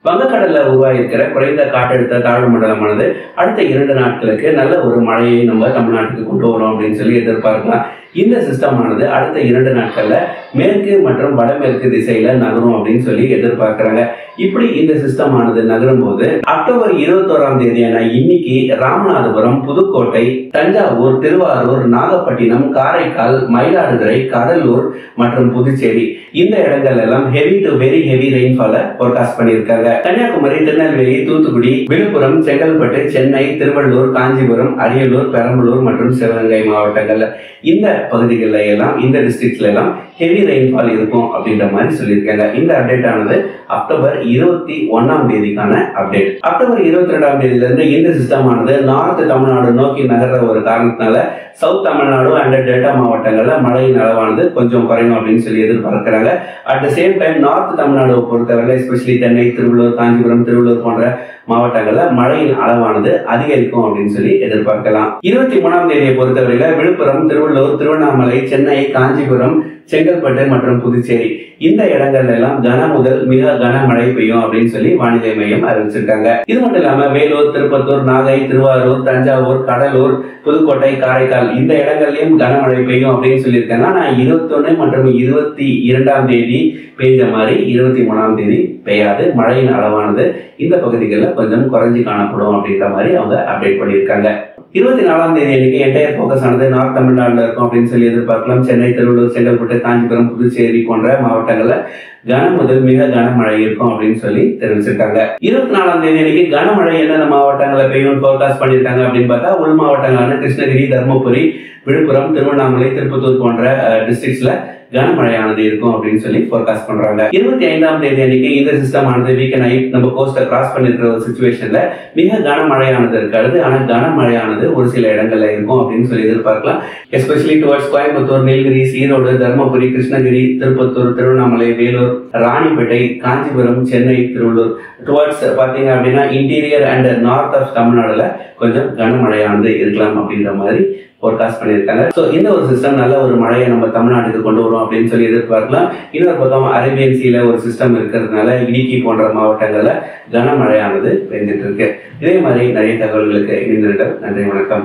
வங்கக்கடல்ல உருவாகியிருக்கிற குறைந்த காற்றழுத்த தாழ்வு மண்டலமானது அடுத்த 2 நாட்களுக்கு நல்ல ஒரு மழையை நம்ம தமிழ்நாட்டுக்கு கொண்டு வரும் அப்படின்னு சொல்லி எதிர்பார்க்கலாம். இந்த சிஸ்டமானது அடுத்த 2 நாட்கள்ல மேற்கு மற்றும் வடமேற்கு திசையில நகரும் அப்படின்னு சொல்லி எதிர்பார்க்கிறாங்க. இப்படி இந்த சிஸ்டமானது நகரும் போது அக்டோபர் 21ஆம் தேதியான இன்னைக்கு ராமநாதபுரம், புதுக்கோட்டை, தஞ்சாவூர், திருவாரூர், நாகப்பட்டினம், காரைக்கால், மயிலாடுதுறை, கடலூர் மற்றும் புதுச்சேரி இந்த இடங்கள் எல்லாம் heavy to very heavy rainfall forecast பண்ணியிருக்காங்க. கன்னியாகுமரி, திருநெல்வேலி, தூத்துக்குடி, விழுப்புரம், செங்கல்பட்டு, சென்னை, திருவள்ளூர், காஞ்சிபுரம், அரியலூர், பெரம்பலூர் மற்றும் சிவகங்கை மாவட்டங்கள்ல இந்த பகுதிகளில் எல்லாம் இந்த டிஸ்ட்ரிக்ட்ல எல்லாம் ஹெவி ரெயின்ஃபால் இருக்கும் அப்படின்ற மாதிரி சொல்லியிருக்காங்க. இந்த அப்டேட் ஆனது அக்டோபர் 21ஆம் தேதிக்கான அப்டேட். அக்டோபர் 22ஆம் தேதியிலிருந்து இந்த சிஸ்டம் ஆனது நார்த் தமிழ்நாடு நோக்கி நகர்ற ஒரு காரணத்தினால சவுத் தமிழ்நாடு அண்ட் டெல்டா மாவட்டங்கள்ல மழையின் அளவானது கொஞ்சம் குறையும் அப்படின்னு சொல்லி எதிர்பார்க்கிறாங்க. At the same time north Tamil Nadu பொறுத்தவரை எஸ்பெஷலி சென்னை, திருவள்ளூர், காஞ்சிபுரம், திருவள்ளூர் போன்ற மாவட்டங்கள்ல மழையின் அளவானது அதிகரிக்கும் அப்படின்னு சொல்லி எதிர்பார்க்கலாம். 23ஆம் தேதியை பொறுத்தவரையில விழுப்புரம், திருவள்ளூர், திருவண்ணாமலை, சென்னை, காஞ்சிபுரம், செங்கல்பட்டு மற்றும் புதுச்சேரி இந்த இடங்கள்ல எல்லாம் கன முதல் மிக கனமழை பெய்யும் அப்படின்னு சொல்லி வானிலை மையம் அறிவிச்சிருக்காங்க. இது மட்டும் இல்லாம வேலூர், திருப்பத்தூர், நாகை, திருவாரூர், தஞ்சாவூர், கடலூர், புதுக்கோட்டை, காரைக்கால் இந்த இடங்கள்லயும் கனமழை பெய்யும் அப்படின்னு சொல்லியிருக்காங்க. ஆனா 21 மற்றும் 22ஆம் தேதி பெய்த மாதிரி 23ஆம் தேதி பெய்யாது. மழையின் அளவானது இந்த பகுதிகளில் கொஞ்சம் குறைஞ்சி காணப்படும் அப்படின்ற மாதிரி அவங்க அப்டேட் பண்ணியிருக்காங்க. 24ஆம் தேதி அன்னைக்கு என்டையர் ஃபோக்கஸ் ஆனது நார்த் தமிழ்நாடுல இருக்கும் அப்படின்னு சொல்லி எதிர்பார்க்கலாம். சென்னை, திருவள்ளூர், செங்கல்பட்டு, காஞ்சிபுரம், புதுச்சேரி போன்ற மாவட்டங்கள்ல கன முதல் மிக கனமழை இருக்கும் அப்படின்னு சொல்லி தெரிவிச்சிருக்காங்க. 24ஆம் தேதி அன்னைக்கு கனமழை எந்தெந்த மாவட்டங்களில் பெய்யும் ஃபோர்காஸ்ட் பண்ணியிருக்காங்க அப்படின்னு பார்த்தா உள் மாவட்டங்களான கிருஷ்ணகிரி, தருமபுரி, விழுப்புரம், திருவண்ணாமலை, திருப்பத்தூர் போன்ற டிஸ்ட்ரிக்ட்ஸ்ல கனமழையானது இருக்கும் அப்படின்னு சொல்லி ஃபோர்காஸ்ட் பண்றாங்க. 25ஆம் தேதி அன்னைக்கு இந்த சிஸ்டம் ஆனது வீக்கெண்ட் ஆகி நம்ம கோஸ்ட்டை கிராஸ் பண்ணிருக்கிற ஒரு சிச்சுவேஷன்ல மிக கனமழையானது இருக்காது. ஆனா கனமழையானது ஒரு சில இடங்கள்ல இருக்கும் அப்படின்னு சொல்லி எதிர்பார்க்கலாம். Especially towards Coimbatore, Nilgiri, Erode, Dharmapuri, Krishnagiri, Tirupattur, Tiruvannamalai, Vellore, Ranipet, Kanchipuram, Chennai, Tiruvallur towards பாத்தீங்க அப்படின்னா இன்டீரியர் அண்ட் நார்த் ஆஃப் தமிழ்நாடுல கொஞ்சம் கனமழையானது இருக்கலாம் அப்படின்ற மாதிரி ஃபோர்காஸ்ட் பண்ணியிருக்காங்க. ஸோ இந்த ஒரு சிஸ்டம் நல்ல ஒரு மழையை நம்ம தமிழ்நாட்டுக்கு கொண்டு வரும் அப்படின்னு சொல்லி எதிர்பார்க்கலாம். இன்னொரு பக்கம் அரேபியன் சீல ஒரு சிஸ்டம் இருக்கிறதுனால இடுக்கி போன்ற மாவட்டங்கள்ல கனமழையானது பெய்ஞ்சிட்டு இருக்கு. இதே மாதிரி நிறைய தகவல்களுக்கு இணைந்திருக்க நன்றி, வணக்கம்.